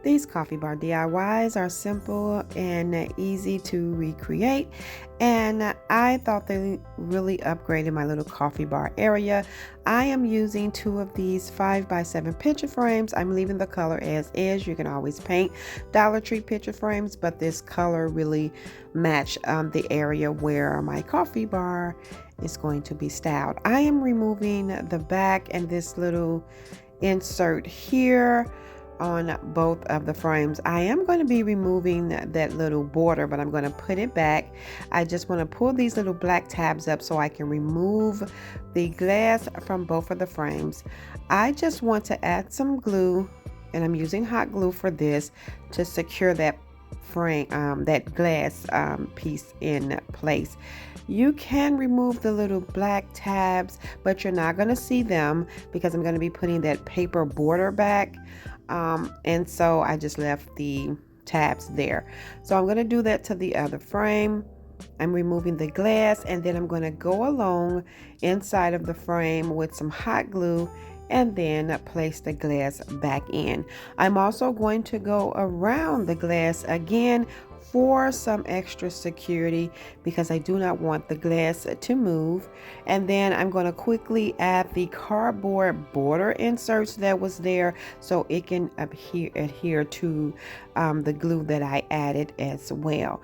These coffee bar DIYs are simple and easy to recreate, and I thought they really upgraded my little coffee bar area. I am using two of these 5x7 picture frames. I'm leaving the color as is. You can always paint Dollar Tree picture frames, but this color really matched the area where my coffee bar is going to be styled. I am removing the back and this little insert here on both of the frames. I am going to be removing that little border, but I'm going to put it back. I just want to pull these little black tabs up so I can remove the glass from both of the frames. I just want to add some glue, and I'm using hot glue for this to secure that frame, that glass piece in place. You can remove the little black tabs, but you're not going to see them because I'm going to be putting that paper border back. And so I just left the tabs there. So I'm going to do that to the other frame. I'm removing the glass, and then I'm going to go along inside of the frame with some hot glue and then place the glass back in. I'm also going to go around the glass again for some extra security because I do not want the glass to move. And then I'm going to quickly add the cardboard border inserts that was there so it can adhere to the glue that I added as well.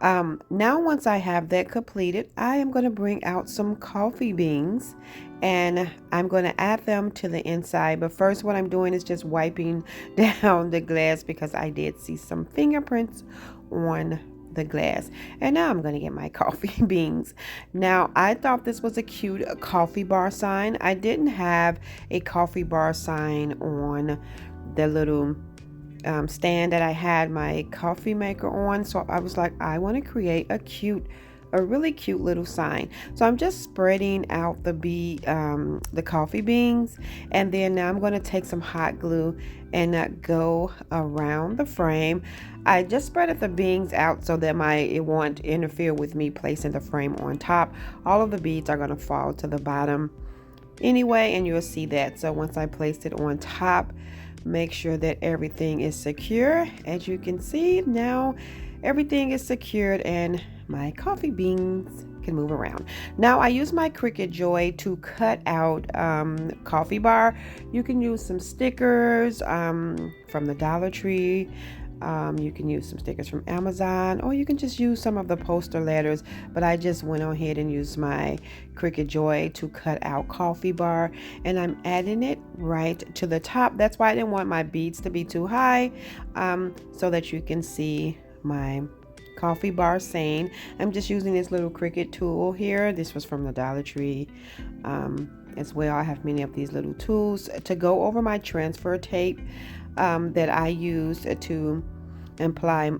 Now once I have that completed, I am going to bring out some coffee beans and I'm going to add them to the inside. But first what I'm doing is just wiping down the glass because I did see some fingerprints on the glass. And now I'm going to get my coffee beans. Now I thought this was a cute coffee bar sign. I didn't have a coffee bar sign on the little stand that I had my coffee maker on, so I was like, I want to create a really cute little sign. So I'm just spreading out the coffee beans, and then now I'm going to take some hot glue and go around the frame. I just spreaded the beans out so that it won't interfere with me placing the frame on top. All of the beads are going to fall to the bottom anyway, and you'll see that. So once I placed it on top, make sure that everything is secure. As you can see, now everything is secured and my coffee beans can move around. Now I use my Cricut Joy to cut out coffee bar. You can use some stickers from the Dollar Tree. You can use some stickers from Amazon, or you can just use some of the poster letters, but I just went on ahead and used my Cricut Joy to cut out coffee bar, and I'm adding it right to the top. That's why I didn't want my beads to be too high, so that you can see my coffee bar saying. I'm just using this little Cricut tool here. This was from the Dollar Tree as well. I have many of these little tools to go over my transfer tape that I use to apply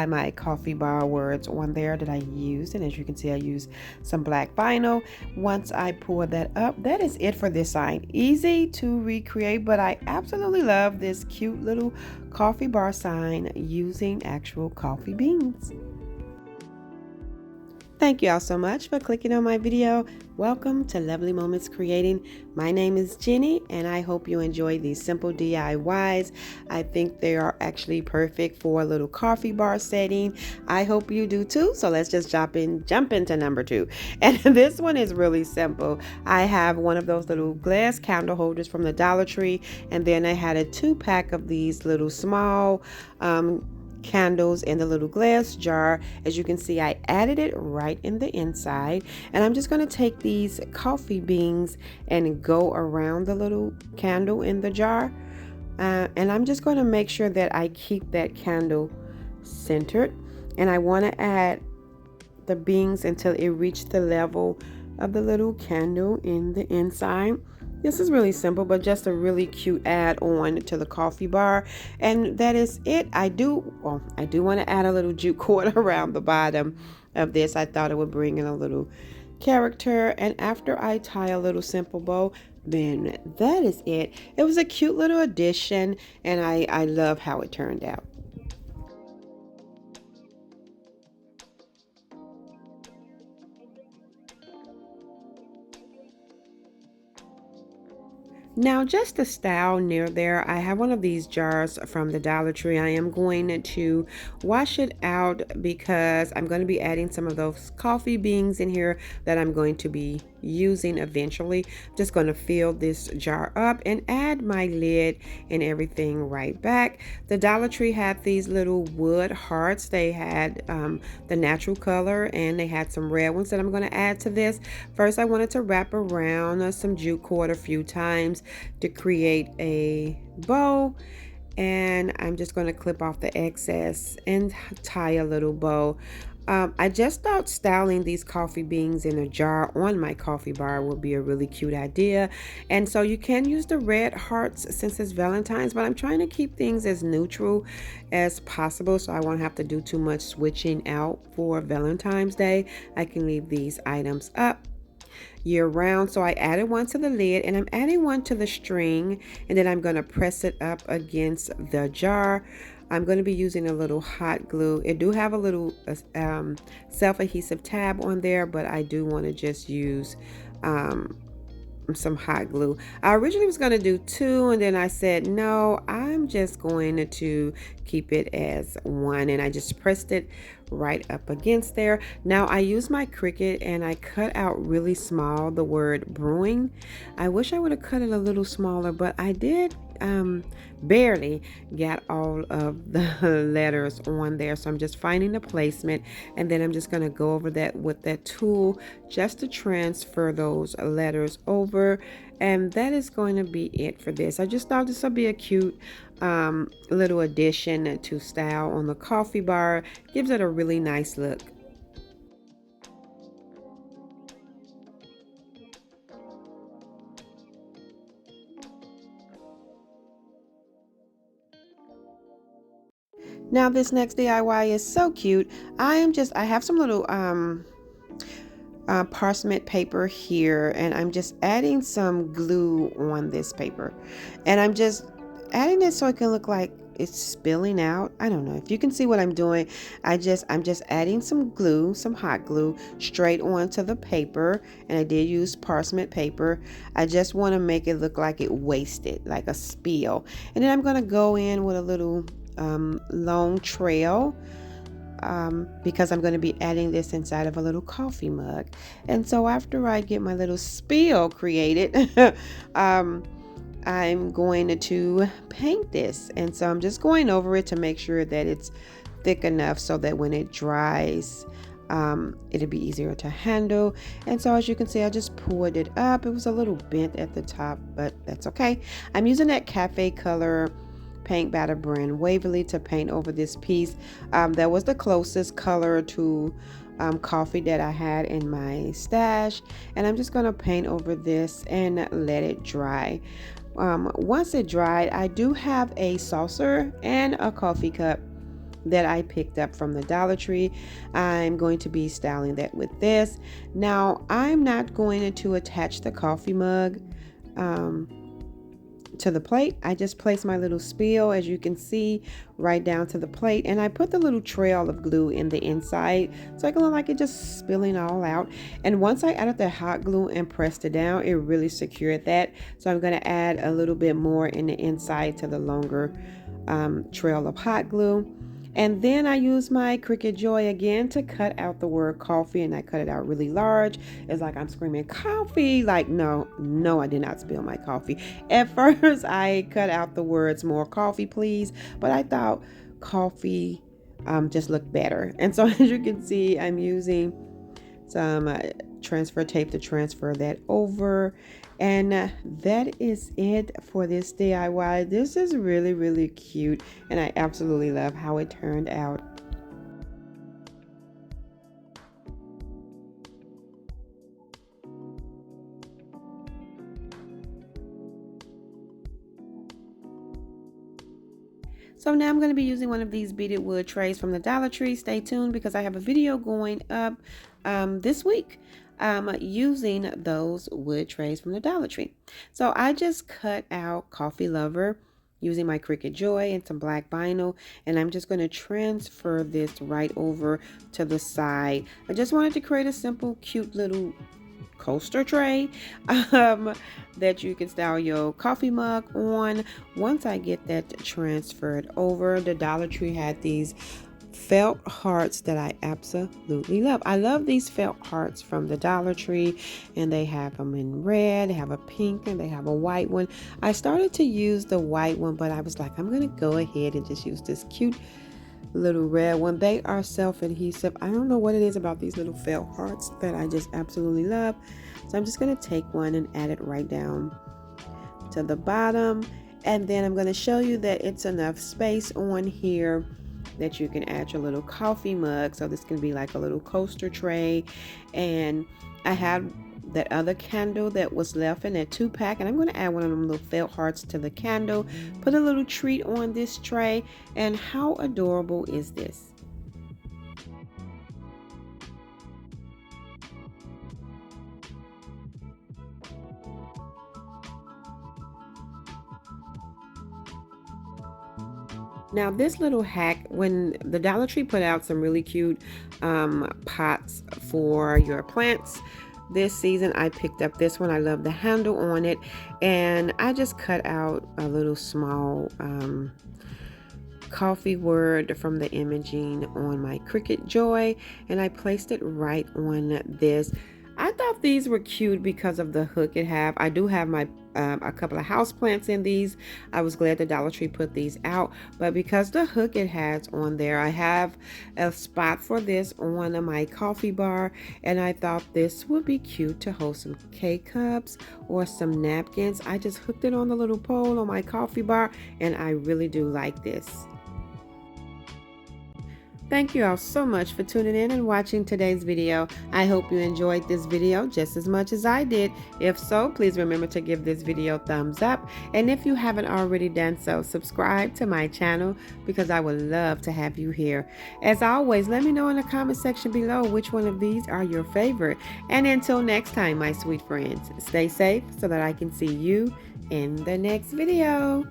my coffee bar words on there that I used. And as you can see, I used some black vinyl. Once I pour that up, that is it for this sign. Easy to recreate, but I absolutely love this cute little coffee bar sign using actual coffee beans. Thank you all so much for clicking on my video. Welcome to Lovely Moments Creating. My name is Jenny, and I hope you enjoy these simple DIYs. I think they are actually perfect for a little coffee bar setting. I hope you do too. So let's just jump into number 2. And this one is really simple. I have one of those little glass candle holders from the Dollar Tree, and then I had a 2-pack of these little small candles in the little glass jar. As you can see, I added it right in the inside, and I'm just going to take these coffee beans and go around the little candle in the jar, and I'm just going to make sure that I keep that candle centered, and I want to add the beans until it reaches the level of the little candle in the inside. This is really simple, but just a really cute add-on to the coffee bar. And that is it. I do want to add a little jute cord around the bottom of this. I thought it would bring in a little character. And after I tie a little simple bow, then that is it. It was a cute little addition, and I love how it turned out. Now, just to style near there, I have one of these jars from the Dollar Tree. I am going to wash it out because I'm going to be adding some of those coffee beans in here that I'm going to be using eventually. Just going to fill this jar up and add my lid and everything right back. The Dollar Tree had these little wood hearts. They had the natural color, and they had some red ones that I'm going to add to this. First, I wanted to wrap around some jute cord a few times to create a bow, and I'm just going to clip off the excess and tie a little bow. I just thought styling these coffee beans in a jar on my coffee bar would be a really cute idea. And so you can use the red hearts since it's Valentine's, but I'm trying to keep things as neutral as possible so I won't have to do too much switching out for Valentine's Day. I can leave these items up year round. So I added one to the lid, and I'm adding one to the string, and then I'm going to press it up against the jar. I'm going to be using a little hot glue. It do have a little self-adhesive tab on there, but I do want to just use some hot glue. I originally was going to do two, and then I said no, I'm just going to keep it as one, and I just pressed it right up against there. Now I use my Cricut and I cut out really small the word brewing. I wish I would have cut it a little smaller, but I did barely get all of the letters on there, so I'm just finding the placement, and then I'm just going to go over that with that tool just to transfer those letters over, and that is going to be it for this. I just thought this would be a cute little addition to style on the coffee bar. Gives it a really nice look. Now this next DIY is so cute. I have some little parchment paper here, and I'm just adding some glue on this paper, and I'm just adding it so it can look like it's spilling out. I don't know if you can see what I'm doing. I'm just adding some glue, some hot glue, straight onto the paper, and I did use parchment paper. I just want to make it look like it wasted, like a spill, and then I'm going to go in with a little long trail, because I'm going to be adding this inside of a little coffee mug. And so after I get my little spill created, I'm going to paint this. And so I'm just going over it to make sure that it's thick enough so that when it dries, it'll be easier to handle. And so as you can see, I just poured it up. It was a little bent at the top, but that's okay. I'm using that cafe color paint by the brand Waverly to paint over this piece. That was the closest color to coffee that I had in my stash, and I'm just going to paint over this and let it dry. Once it dried, I do have a saucer and a coffee cup that I picked up from the Dollar Tree. I'm going to be styling that with this. Now I'm not going to attach the coffee mug to the plate. I just placed my little spill, as you can see, right down to the plate, and I put the little trail of glue in the inside so it can look like it just spilling all out. And once I added the hot glue and pressed it down, it really secured that. So I'm going to add a little bit more in the inside to the longer trail of hot glue. And then I use my Cricut Joy again to cut out the word coffee, and I cut it out really large. It's like I'm screaming coffee. Like, no, I did not spill my coffee. At first, I cut out the words more coffee, please, but I thought coffee just looked better. And so as you can see, I'm using some transfer tape to transfer that over, and that is it for this DIY. This is really, really cute, and I absolutely love how it turned out. So now I'm going to be using one of these beaded wood trays from the Dollar Tree. Stay tuned because I have a video going up this week using those wood trays from the Dollar Tree. So I just cut out Coffee Lover using my Cricut Joy and some black vinyl, and I'm just going to transfer this right over to the side. I just wanted to create a simple, cute little coaster tray that you can style your coffee mug on. Once I get that transferred over, the Dollar Tree had these felt hearts that I absolutely love. I love these felt hearts from the Dollar Tree, and they have them in red, they have a pink, and they have a white one. I started to use the white one, but I was like, I'm gonna go ahead and just use this cute little red one. They are self-adhesive. I don't know what it is about these little felt hearts that I just absolutely love. So I'm just going to take one and add it right down to the bottom, and then I'm going to show you that it's enough space on here that you can add your little coffee mug. So this can be like a little coaster tray. And I have that other candle that was left in that 2-pack, and I'm going to add one of them little felt hearts to the candle, put a little treat on this tray. And how adorable is this? Now this little hack, when the Dollar Tree put out some really cute pots for your plants this season, I picked up this one. I love the handle on it, and I just cut out a little small coffee word from the imaging on my Cricut Joy, and I placed it right on this. I thought these were cute because of the hook it have. I do have my a couple of house plants in these. I was glad the Dollar Tree put these out, but because the hook it has on there, I have a spot for this on my coffee bar, and I thought this would be cute to hold some K-cups or some napkins. I just hooked it on the little pole on my coffee bar, and I really do like this. Thank you all so much for tuning in and watching today's video. I hope you enjoyed this video just as much as I did. If so, please remember to give this video a thumbs up. And if you haven't already done so, subscribe to my channel because I would love to have you here. As always, let me know in the comment section below which one of these are your favorite. And until next time, my sweet friends, stay safe so that I can see you in the next video.